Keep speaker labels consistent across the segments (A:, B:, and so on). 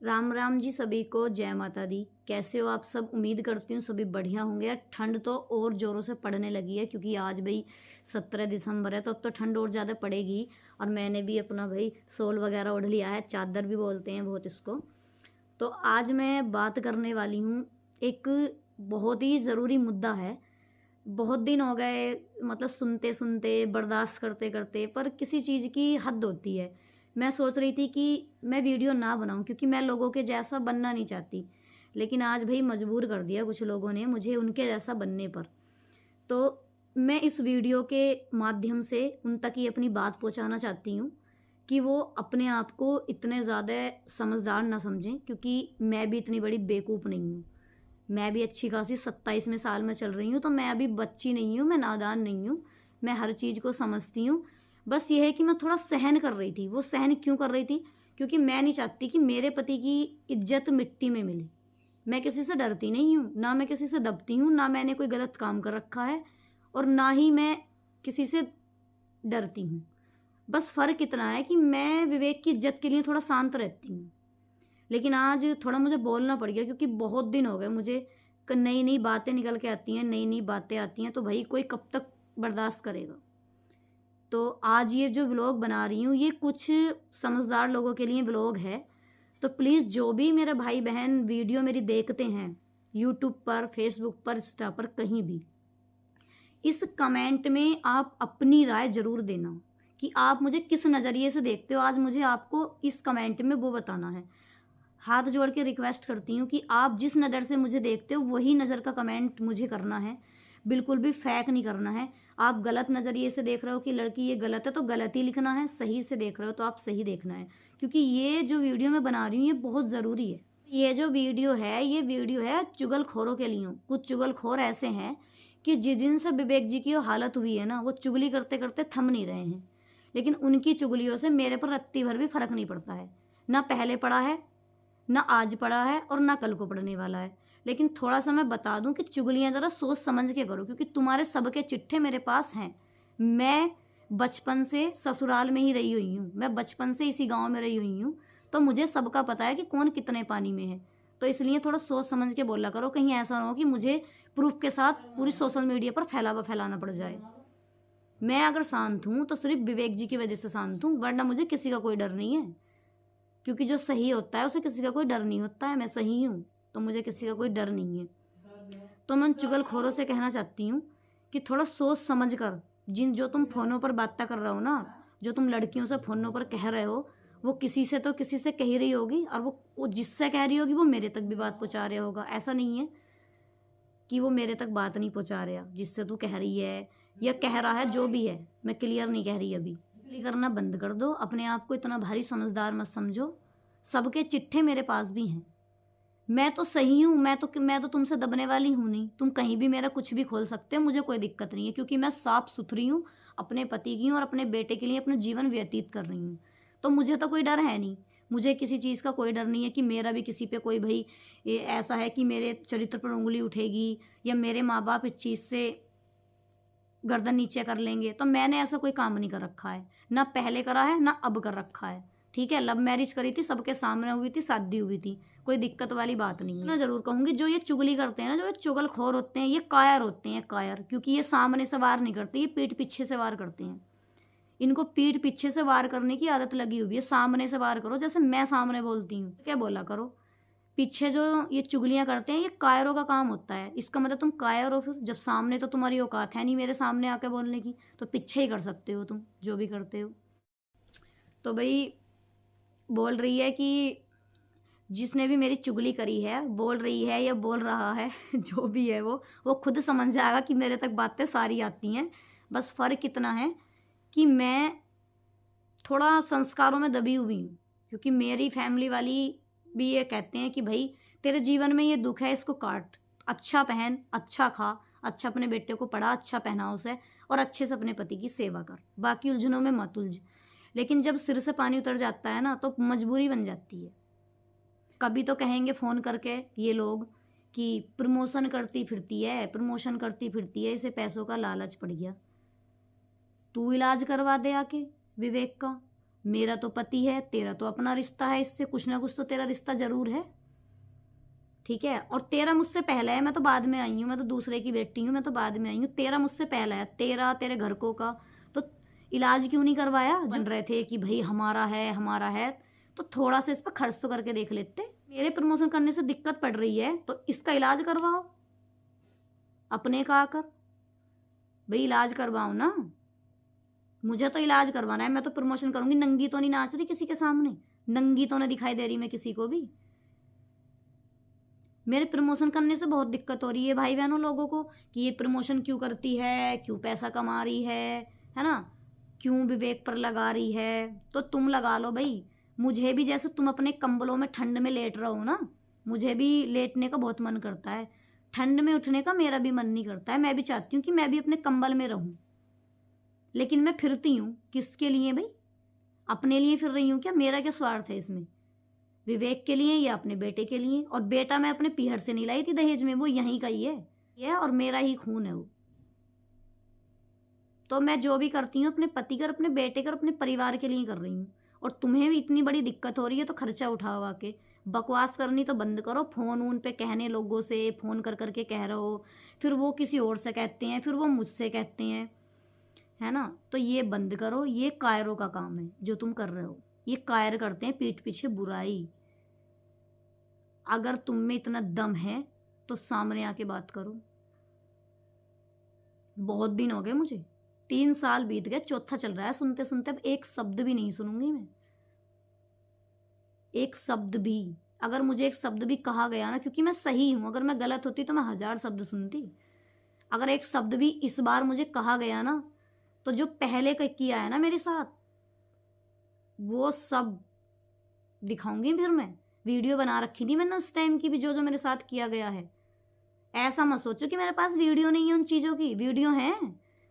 A: राम राम जी सभी को, जय माता दी। कैसे हो आप सब? उम्मीद करती हूँ सभी बढ़िया होंगे। यार ठंड तो और ज़ोरों से पड़ने लगी है क्योंकि आज भाई 17 दिसंबर है, तो अब तो ठंड और ज़्यादा पड़ेगी। और मैंने भी अपना भाई शॉल वगैरह ओढ़ लिया है, चादर भी बोलते हैं बहुत इसको। तो आज मैं बात करने वाली हूँ, एक बहुत ही ज़रूरी मुद्दा है। बहुत दिन हो गए, मतलब सुनते सुनते बर्दाश्त करते करते, पर किसी चीज़ की हद होती है। मैं सोच रही थी कि मैं वीडियो ना बनाऊं क्योंकि मैं लोगों के जैसा बनना नहीं चाहती, लेकिन आज भाई मजबूर कर दिया कुछ लोगों ने मुझे उनके जैसा बनने पर। तो मैं इस वीडियो के माध्यम से उन तक ही अपनी बात पहुंचाना चाहती हूँ कि वो अपने आप को इतने ज़्यादा समझदार ना समझें, क्योंकि मैं भी इतनी बड़ी बेवकूफ़ नहीं हूँ। मैं भी अच्छी खासी 27वें साल में चल रही हूँ, तो मैं अभी बच्ची नहीं हूँ, मैं नादान नहीं हूँ। मैं हर चीज़ को समझती हूँ। बस ये है कि मैं थोड़ा सहन कर रही थी। वो सहन क्यों कर रही थी? क्योंकि मैं नहीं चाहती कि मेरे पति की इज्जत मिट्टी में मिले। मैं किसी से डरती नहीं हूँ, ना मैं किसी से दबती हूँ, ना मैंने कोई गलत काम कर रखा है, और ना ही मैं किसी से डरती हूँ। बस फ़र्क इतना है कि मैं विवेक की इज्जत के लिए थोड़ा शांत रहती हूँ। लेकिन आज थोड़ा मुझे बोलना पड़ गया क्योंकि बहुत दिन हो गए मुझे। नई नई बातें निकल के आती हैं, नई नई बातें आती हैं, तो भाई कोई कब तक बर्दाश्त करेगा। तो आज ये जो व्लॉग बना रही हूँ, ये कुछ समझदार लोगों के लिए व्लॉग है। तो प्लीज़ जो भी मेरे भाई बहन वीडियो मेरी देखते हैं, यूट्यूब पर, फेसबुक पर, इंस्टा पर, कहीं भी, इस कमेंट में आप अपनी राय ज़रूर देना कि आप मुझे किस नज़रिए से देखते हो। आज मुझे आपको इस कमेंट में वो बताना है। हाथ जोड़ के रिक्वेस्ट करती हूँ कि आप जिस नज़र से मुझे देखते हो वही नज़र का कमेंट मुझे करना है। बिल्कुल भी फेक नहीं करना है। आप गलत नज़रिए से देख रहे हो कि लड़की ये गलत है, तो गलत ही लिखना है। सही से देख रहे हो तो आप सही देखना है, क्योंकि ये जो वीडियो मैं बना रही हूँ ये बहुत ज़रूरी है। ये जो वीडियो है, ये वीडियो है चुगलखोरों के लिए। कुछ चुगलखोर ऐसे हैं कि जिस दिन से विवेक जी की वो हालत हुई है ना, वो चुगली करते करते थम नहीं रहे हैं। लेकिन उनकी चुगलियों से मेरे पर रत्ती भर भी फ़र्क नहीं पड़ता है। ना पहले पड़ा है, ना आज पड़ा है, और ना कल को पड़ने वाला है। लेकिन थोड़ा सा मैं बता दूं कि चुगलियां ज़रा सोच समझ के करो, क्योंकि तुम्हारे सबके चिट्ठे मेरे पास हैं। मैं बचपन से ससुराल में ही रही हुई हूँ, मैं बचपन से इसी गांव में रही हुई हूँ, तो मुझे सबका पता है कि कौन कितने पानी में है। तो इसलिए थोड़ा सोच समझ के बोला करो, कहीं ऐसा ना हो कि मुझे प्रूफ के साथ पूरी सोशल मीडिया पर फैलाना पड़ जाए। मैं अगर शांत हूँ तो सिर्फ विवेक जी की वजह से शांत हूँ, वरना मुझे किसी का कोई डर नहीं है। क्योंकि जो सही होता है उसे किसी का कोई डर नहीं होता है। मैं सही हूँ तो मुझे किसी का कोई डर नहीं है। तो मैं उन चुगलखोरों से कहना चाहती हूँ कि थोड़ा सोच समझ कर, जो तुम फ़ोनों पर बातें कर रहे हो ना, जो तुम लड़कियों से फ़ोनों पर कह रहे हो, वो किसी से तो किसी से कह रही होगी, और वो जिससे कह रही होगी वो मेरे तक भी बात पहुँचा रहा होगा। ऐसा नहीं है कि वो मेरे तक बात नहीं पहुँचा रहा जिससे तू कह रही है या कह रहा है। जो भी है, मैं क्लियर नहीं कह रही अभी। क्लियर करना बंद कर दो, अपने आप को इतना भारी समझदार मत समझो। सबके चिट्ठे मेरे पास भी हैं। मैं तो सही हूँ, मैं तो तुमसे दबने वाली हूँ नहीं। तुम कहीं भी मेरा कुछ भी खोल सकते हो, मुझे कोई दिक्कत नहीं है, क्योंकि मैं साफ सुथरी हूँ, अपने पति की हूँ और अपने बेटे के लिए अपना जीवन व्यतीत कर रही हूँ। तो मुझे तो कोई डर है नहीं। मुझे किसी चीज़ का कोई डर नहीं है कि मेरा भी किसी पे कोई भाई ये ऐसा है कि मेरे चरित्र पर उंगली उठेगी या मेरे माँ बाप इस चीज़ से गर्दन नीचे कर लेंगे। तो मैंने ऐसा कोई काम नहीं कर रखा है, ना पहले करा है ना अब कर रखा है। ठीक है, लव मैरिज करी थी, सबके सामने हुई थी, शादी हुई थी, कोई दिक्कत वाली बात नहीं है। मैं ज़रूर कहूँगी जो ये चुगली करते हैं ना, जो ये चुगलखोर होते हैं, ये कायर होते हैं, कायर। क्योंकि ये सामने से वार नहीं करते, ये पीठ पीछे से वार करते हैं। इनको पीठ पीछे से वार करने की आदत लगी हुई है। सामने से वार करो, जैसे मैं सामने बोलती हूँ क्या बोला करो। पीछे जो ये चुगलियाँ करते हैं, ये कायरों का काम होता है। इसका मतलब तुम कायर हो। फिर जब सामने तो तुम्हारी औकात है नहीं मेरे सामने आके बोलने की, तो पीछे ही कर सकते हो तुम जो भी करते हो। तो भाई बोल रही है कि जिसने भी मेरी चुगली करी है, बोल रही है या बोल रहा है जो भी है वो खुद समझ जाएगा कि मेरे तक बातें सारी आती हैं। बस फ़र्क इतना है कि मैं थोड़ा संस्कारों में दबी हुई हूँ, क्योंकि मेरी फैमिली वाली भी ये कहते हैं कि भाई तेरे जीवन में ये दुख है, इसको काट, अच्छा पहन, अच्छा खा, अच्छा अपने बेटे को पढ़ा, अच्छा पहना उसे, और अच्छे से अपने पति की सेवा कर, बाकी उलझनों में मत उलझ। लेकिन जब सिर से पानी उतर जाता है ना, तो मजबूरी बन जाती है। कभी तो कहेंगे फ़ोन करके ये लोग कि प्रमोशन करती फिरती है, प्रमोशन करती फिरती है, इसे पैसों का लालच पड़ गया। तू इलाज करवा दे आके विवेक का। मेरा तो पति है, तेरा तो अपना रिश्ता है, इससे कुछ ना कुछ तो तेरा रिश्ता जरूर है, ठीक है। और तेरा मुझसे पहला है, मैं तो बाद में आई हूँ, मैं तो दूसरे की बेटी हूँ, मैं तो बाद में आई हूँ। तेरा मुझसे पहला है, तेरा तेरे घर को का तो इलाज क्यों नहीं करवाया? बन रहे थे कि भाई हमारा है हमारा है, तो थोड़ा सा इस पर खर्च तो करके देख लेते। मेरे प्रमोशन करने से दिक्कत पड़ रही है तो इसका इलाज करवाओ अपने का आकर, भाई इलाज करवाओ ना। मुझे तो इलाज करवाना है, मैं तो प्रमोशन करूंगी। नंगी तो नहीं नाच रही किसी के सामने, नंगी तो नहीं दिखाई दे रही मैं किसी को भी। मेरे प्रमोशन करने से बहुत दिक्कत हो रही है भाई बहनों लोगों को कि ये प्रमोशन क्यों करती है, क्यों पैसा कमा रही है ना, क्यों विवेक पर लगा रही है। तो तुम लगा लो भाई, मुझे भी जैसे तुम अपने कंबलों में ठंड में लेट रहो ना, मुझे भी लेटने का बहुत मन करता है, ठंड में उठने का मेरा भी मन नहीं करता है। मैं भी चाहती हूँ कि मैं भी अपने कंबल में रहूँ, लेकिन मैं फिरती हूँ किसके लिए भाई? अपने लिए फिर रही हूँ क्या? मेरा क्या स्वार्थ है इसमें? विवेक के लिए या अपने बेटे के लिए? और बेटा मैं अपने पीहर से नहीं लाई थी दहेज में, वो यहीं का ही है ये, और मेरा ही खून है वो। तो मैं जो भी करती हूँ अपने पति कर, अपने बेटे कर, अपने परिवार के लिए कर रही हूँ। और तुम्हें भी इतनी बड़ी दिक्कत हो रही है तो खर्चा उठाओ आके, बकवास करनी तो बंद करो। फोन उन पे कहने लोगों से फोन कर करके कह रहे हो, फिर वो किसी और से कहते हैं, फिर वो मुझसे कहते हैं, है ना। तो ये बंद करो, ये कायरों का काम है जो तुम कर रहे हो। ये कायर करते हैं पीठ पीछे बुराई। अगर तुम में इतना दम है तो सामने आके बात करो। बहुत दिन हो गए मुझे, 3 साल बीत गए, चौथा चल रहा है सुनते सुनते। अब एक शब्द भी नहीं सुनूंगी मैं, एक शब्द भी। अगर मुझे एक शब्द भी कहा गया ना, क्योंकि मैं सही हूं, अगर मैं गलत होती तो मैं 1000 शब्द सुनती। अगर एक शब्द भी इस बार मुझे कहा गया ना, तो जो पहले किया है ना मेरे साथ, वो सब दिखाऊंगी। फिर मैं वीडियो बना रखी थी मैंने उस टाइम की भी, जो जो मेरे साथ किया गया है। ऐसा मत सोचो कि मेरे पास वीडियो नहीं है उन चीज़ों की, वीडियो है।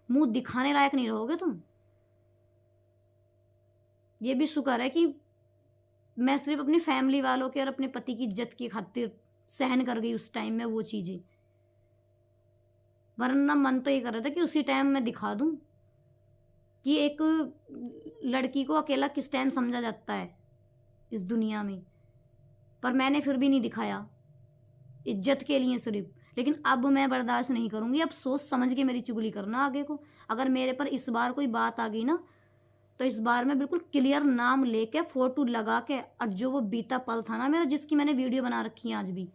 A: मुंह दिखाने लायक नहीं रहोगे तुम। ये भी शुक्र है कि मैं सिर्फ अपनी फैमिली वालों के और अपने पति की इज्जत की खातिर सहन कर गई उस टाइम में वो चीज़ें, वरना मन तो ये कर रहा था कि उसी टाइम मैं दिखा दूं कि एक लड़की को अकेला किस टाइम समझा जाता है इस दुनिया में। पर मैंने फिर भी नहीं दिखाया, इज्जत के लिए सिर्फ। लेकिन अब मैं बर्दाश्त नहीं करूंगी, अब सोच समझ के मेरी चुगली करना आगे को। अगर मेरे पर इस बार कोई बात आ गई ना, तो इस बार मैं बिल्कुल क्लियर नाम लेके फोटो लगा के, और जो वो बीता पल था ना मेरा, जिसकी मैंने वीडियो बना रखी है आज भी,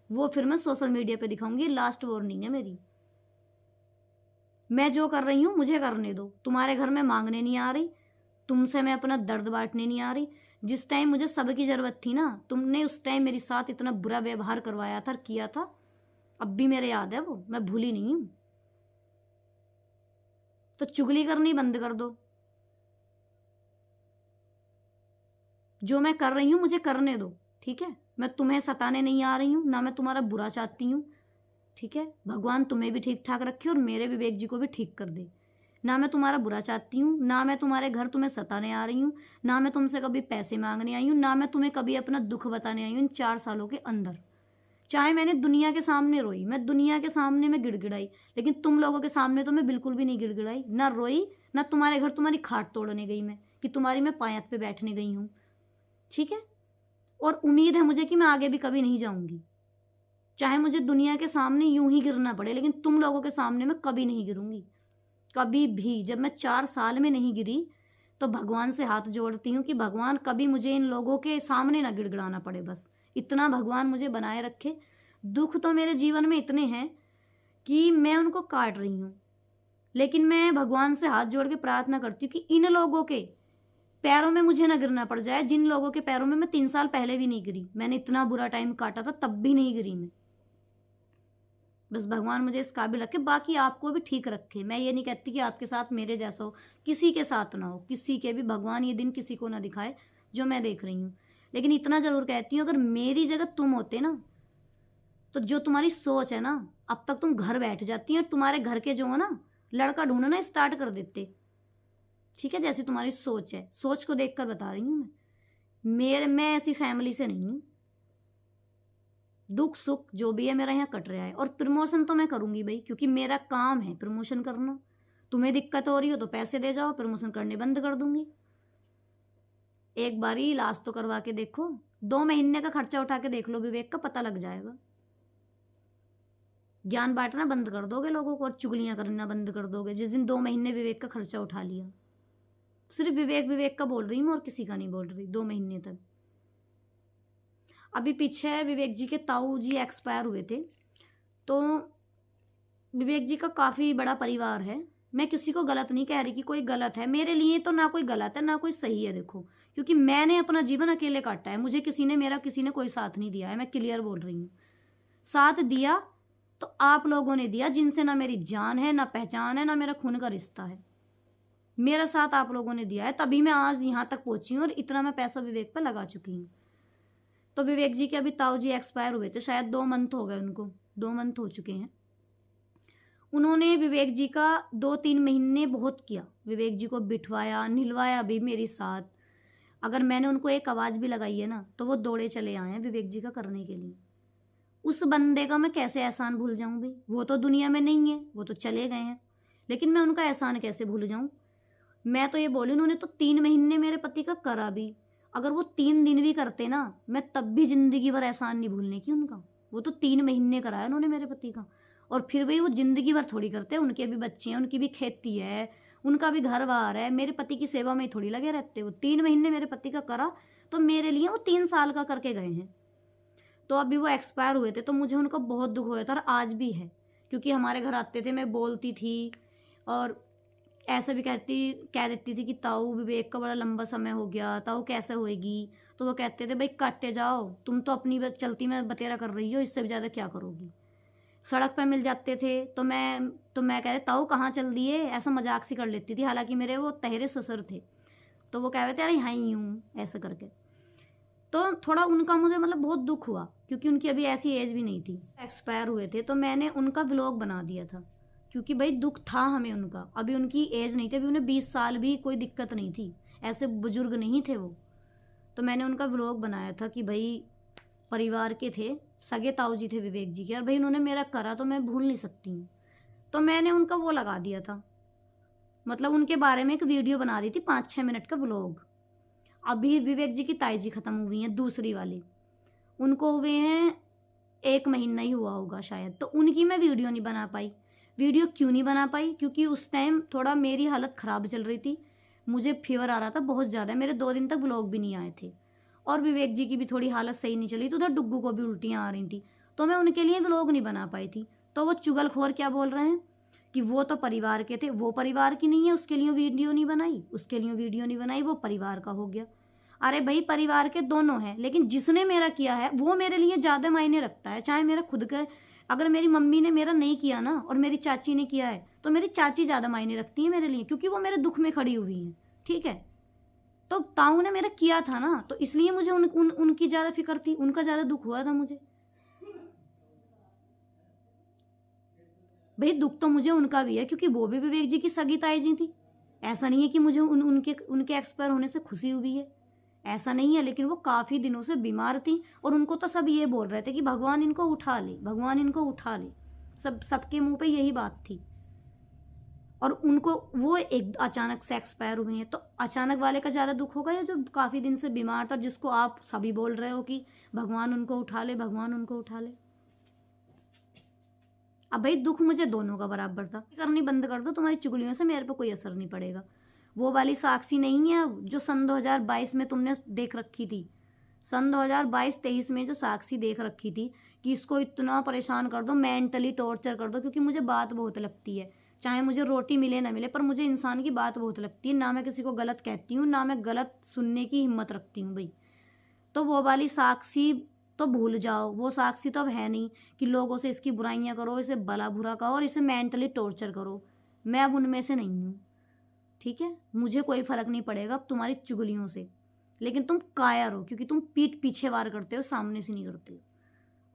A: वो फिर मैं सोशल मीडिया पे दिखाऊंगी। लास्ट वार्निंग है मेरी। मैं जो कर रही हूँ मुझे करने दो, तुम्हारे घर में मांगने नहीं आ रही, तुमसे मैं अपना दर्द बांटने नहीं आ रही। जिस टाइम मुझे सबकी ज़रूरत थी ना, तुमने उस टाइम मेरे साथ इतना बुरा व्यवहार करवाया था, किया था, अब भी मेरे याद है वो, मैं भूली नहीं हूँ। तो चुगली करनी बंद कर दो। जो मैं कर रही हूँ मुझे करने दो, ठीक है। मैं तुम्हें सताने नहीं आ रही हूँ, ना मैं तुम्हारा बुरा चाहती हूँ, ठीक है। भगवान तुम्हें भी ठीक ठाक रखे और मेरे विवेक जी को भी ठीक कर दे। ना मैं तुम्हारा बुरा चाहती हूँ, ना मैं तुम्हारे घर तुम्हें सताने आ रही हूँ, ना मैं तुमसे कभी पैसे मांगने आई हूँ, ना मैं तुम्हें कभी अपना दुख बताने आई हूँ इन 4 सालों के अंदर। चाहे मैंने दुनिया के सामने रोई, मैं दुनिया के सामने मैं गिड़गिड़ाई, लेकिन तुम लोगों के सामने तो मैं बिल्कुल भी नहीं गिड़गिड़ाई, ना रोई, ना तुम्हारे घर तुम्हारी खाट तोड़ने गई मैं कि तुम्हारी मैं पायत पे बैठने गई हूँ, ठीक है। और उम्मीद है मुझे कि मैं आगे भी कभी नहीं जाऊंगी, चाहे मुझे दुनिया के सामने यूं ही गिरना पड़े, लेकिन तुम लोगों के सामने मैं कभी नहीं गिरूंगी, कभी भी। जब मैं 4 साल में नहीं गिरी तो भगवान से हाथ जोड़ती हूँ कि भगवान कभी मुझे इन लोगों के सामने ना गिड़गिड़ाना पड़े, बस इतना भगवान मुझे बनाए रखे। दुख तो मेरे जीवन में इतने हैं कि मैं उनको काट रही हूँ, लेकिन मैं भगवान से हाथ जोड़ के प्रार्थना करती हूँ कि इन लोगों के पैरों में मुझे ना गिरना पड़ जाए, जिन लोगों के पैरों में मैं 3 साल पहले भी नहीं गिरी। मैंने इतना बुरा टाइम काटा था तब भी नहीं गिरी मैं। बस भगवान मुझे इस काबिल रखे, बाकी आपको भी ठीक रखे। मैं ये नहीं कहती कि आपके साथ मेरे जैसा हो, किसी के साथ ना हो, किसी के भी भगवान ये दिन किसी को ना दिखाए जो मैं देख रही हूँ। लेकिन इतना ज़रूर कहती हूँ, अगर मेरी जगह तुम होते ना, तो जो तुम्हारी सोच है ना, अब तक तुम घर बैठ जाती हैं और तुम्हारे घर के जो है ना, लड़का ढूंढना स्टार्ट कर देते, ठीक है। जैसी तुम्हारी सोच है, सोच को देखकर बता रही हूँ मैं ऐसी फैमिली से नहीं हूँ। दुख सुख जो भी है मेरा यहाँ कट रहा है, और प्रमोशन तो मैं करूँगी भाई, क्योंकि मेरा काम है प्रमोशन करना। तुम्हें दिक्कत हो रही हो तो पैसे दे जाओ, प्रमोशन करने बंद कर दूंगी। एक बारी इलाज तो करवा के देखो, 2 महीने का खर्चा उठा के देख लो, विवेक का पता लग जाएगा। ज्ञान बांटना बंद कर दोगे लोगों को और चुगलियां करना बंद कर दोगे जिस दिन 2 महीने विवेक का खर्चा उठा लिया। सिर्फ विवेक विवेक का बोल रही हूँ और किसी का नहीं बोल रही। 2 महीने तक। अभी पीछे विवेक जी के ताऊ जी एक्सपायर हुए थे, तो विवेक जी का काफ़ी बड़ा परिवार है। मैं किसी को गलत नहीं कह रही कि कोई गलत है, मेरे लिए तो ना कोई गलत है ना कोई सही है। देखो, क्योंकि मैंने अपना जीवन अकेले काटा है, मुझे किसी ने कोई साथ नहीं दिया है। मैं क्लियर बोल रही हूँ। साथ दिया तो आप लोगों ने दिया, जिनसे ना मेरी जान है, ना पहचान है, ना मेरा खून का रिश्ता है। मेरा साथ आप लोगों ने दिया है, तभी मैं आज यहाँ तक पहुंची हूँ और इतना मैं पैसा विवेक पर लगा चुकी हूँ। तो विवेक जी के अभी ताऊ जी एक्सपायर हुए थे, शायद 2 मंथ हो गए उनको, 2 मंथ हो चुके हैं। उन्होंने विवेक जी का 2-3 महीने बहुत किया, विवेक जी को बिठवाया, निलवाया भी मेरे साथ। अगर मैंने उनको एक आवाज़ भी लगाई है ना, तो वो दौड़े चले आए हैं विवेक जी का करने के लिए। उस बंदे का मैं कैसे एहसान भूल जाऊं भाई? वो तो दुनिया में नहीं है, वो तो चले गए हैं, लेकिन मैं उनका एहसान कैसे भूल जाऊं? मैं तो ये बोली, उन्होंने तो 3 महीने मेरे पति का करा भी। अगर वो 3 दिन भी करते ना, मैं तब भी जिंदगी भर एहसान नहीं भूलने की उनका। वो तो 3 महीने कराया उन्होंने मेरे पति का, और फिर भी वो जिंदगी भर थोड़ी करते। उनके भी बच्चे हैं, उनकी भी खेती है, उनका भी घर बार है। मेरे पति की सेवा में थोड़ी लगे रहते। वो 3 महीने मेरे पति का करा, तो मेरे लिए वो 3 साल का करके गए हैं। तो अभी वो एक्सपायर हुए थे, तो मुझे उनका बहुत दुख हुआ था, और आज भी है। क्योंकि हमारे घर आते थे, मैं बोलती थी और ऐसा भी कह देती थी कि ताऊ विवेक का बड़ा लंबा समय हो गया, ताऊ कैसे होएगी? तो वो कहते थे, भाई काटे जाओ, तुम तो अपनी चलती में बतेरा कर रही हो, इससे भी ज़्यादा क्या करोगी? सड़क पे मिल जाते थे तो मैं कहते, ताऊ कहाँ चल दिए? ऐसा मजाक सी कर लेती थी, हालांकि मेरे वो तहरे ससुर थे। तो वो कह रहे थे, अरे यहाँ ही हूँ, ऐसा करके। तो थोड़ा उनका मुझे मतलब बहुत दुख हुआ, क्योंकि उनकी अभी ऐसी एज भी नहीं थी, एक्सपायर हुए थे। तो मैंने उनका व्लॉग बना दिया था, क्योंकि भाई दुख था हमें उनका। अभी उनकी एज नहीं थी, अभी उन्हें 20 साल भी कोई दिक्कत नहीं थी, ऐसे बुजुर्ग नहीं थे वो। तो मैंने उनका व्लॉग बनाया था कि भाई परिवार के थे, सगे ताऊ जी थे विवेक जी के, और भाई उन्होंने मेरा करा तो मैं भूल नहीं सकती हूँ। तो मैंने उनका वो लगा दिया था, मतलब उनके बारे में एक वीडियो बना दी थी, 5-6 मिनट का व्लॉग। अभी विवेक जी की ताई जी ख़त्म हुई हैं, दूसरी वाली, उनको हुए हैं 1 महीना ही हुआ होगा शायद। तो उनकी मैं वीडियो नहीं बना पाई। वीडियो क्यों नहीं बना पाई? क्योंकि उस टाइम थोड़ा मेरी हालत ख़राब चल रही थी, मुझे फीवर आ रहा था बहुत ज़्यादा, मेरे 2 दिन तक व्लॉग भी नहीं आए थे। और विवेक जी की भी थोड़ी हालत सही नहीं चली, तो उधर डुग्गू को भी उल्टियाँ आ रही थी, तो मैं उनके लिए व्लॉग नहीं बना पाई थी। तो वो चुगलखोर क्या बोल रहे हैं कि वो तो परिवार के थे, वो परिवार की नहीं है, उसके लिए वीडियो नहीं बनाई, उसके लिए वीडियो नहीं बनाई, वो परिवार का हो गया। अरे भाई, परिवार के दोनों हैं, लेकिन जिसने मेरा किया है वो मेरे लिए ज़्यादा मायने रखता है। चाहे मेरा खुद का, अगर मेरी मम्मी ने मेरा नहीं किया ना और मेरी चाची ने किया है, तो मेरी चाची ज़्यादा मायने रखती है मेरे लिए, क्योंकि वो मेरे दुख में खड़ी हुई हैं। ठीक है, तो ताऊ ने मेरा किया था ना, तो इसलिए मुझे उनकी ज़्यादा फिक्र थी, उनका ज़्यादा दुख हुआ था मुझे। भाई दुख तो मुझे उनका भी है, क्योंकि वो भी विवेक जी की सगी ताई जी थी। ऐसा नहीं है कि मुझे उनके एक्सपायर होने से खुशी हुई है, ऐसा नहीं है। लेकिन वो काफ़ी दिनों से बीमार थी, और उनको तो सब ये बोल रहे थे कि भगवान इनको उठा ले, भगवान इनको उठा ले, सबके मुंह पे यही बात थी। और उनको वो एक अचानक से एक्सपायर हुए हैं, तो अचानक वाले का ज़्यादा दुख होगा, या जो काफ़ी दिन से बीमार था, जिसको आप सभी बोल रहे हो कि भगवान उनको उठा ले, भगवान उनको उठा ले। अब भाई दुख मुझे दोनों का बराबर था। करनी बंद कर दो, तुम्हारी चुगलियों से मेरे पे कोई असर नहीं पड़ेगा। वो वाली साक्षी नहीं है जो सन 2022 में तुमने देख रखी थी, सन 2022-23 में जो साक्षी देख रखी थी कि इसको इतना परेशान कर दो, मेंटली टॉर्चर कर दो। क्योंकि मुझे बात बहुत लगती है, चाहे मुझे रोटी मिले ना मिले, पर मुझे इंसान की बात बहुत लगती है। ना मैं किसी को गलत कहती हूँ, ना मैं गलत सुनने की हिम्मत रखती हूँ भाई। तो वो वाली साक्षी तो भूल जाओ, वो साक्षी तो अब है नहीं कि लोगों से इसकी बुराइयां करो, इसे भला बुरा कहो और इसे मेंटली टॉर्चर करो। मैं अब उनमें से नहीं हूँ, ठीक है। मुझे कोई फ़र्क नहीं पड़ेगा अब तुम्हारी चुगलियों से, लेकिन तुम कायर हो, क्योंकि तुम पीठ पीछे वार करते हो, सामने से नहीं करते हो।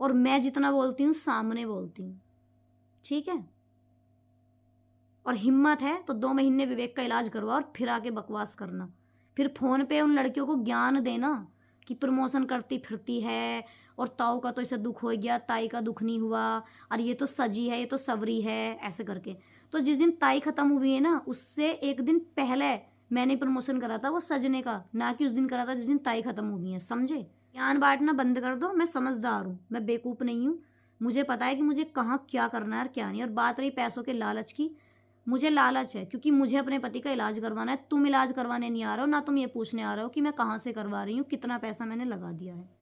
A: और मैं जितना बोलती हूँ सामने बोलती हूँ, ठीक है। और हिम्मत है तो 2 महीने विवेक का इलाज करवाओ और फिर आके बकवास करना, फिर फ़ोन पे उन लड़कियों को ज्ञान देना कि प्रमोशन करती फिरती है, और ताऊ का तो इसे दुख हो गया, ताई का दुख नहीं हुआ, और ये तो सजी है, ये तो सवरी है, ऐसे करके। तो जिस दिन ताई ख़त्म हुई है ना, उससे 1 दिन पहले मैंने प्रमोशन करा था वो सजने का, ना कि उस दिन करा था जिस दिन ताई खत्म हो गई है, समझे? ज्ञान बांटना बंद कर दो। मैं समझदार हूँ, मैं बेवकूफ़ नहीं हूँ। मुझे पता है कि मुझे कहाँ क्या करना है और क्या नहीं। और बात रही पैसों के लालच की, मुझे लालच है क्योंकि मुझे अपने पति का इलाज करवाना है। तुम इलाज करवाने नहीं आ रहे हो, ना तुम ये पूछने आ रहे हो कि मैं कहाँ से करवा रही हूँ, कितना पैसा मैंने लगा दिया है।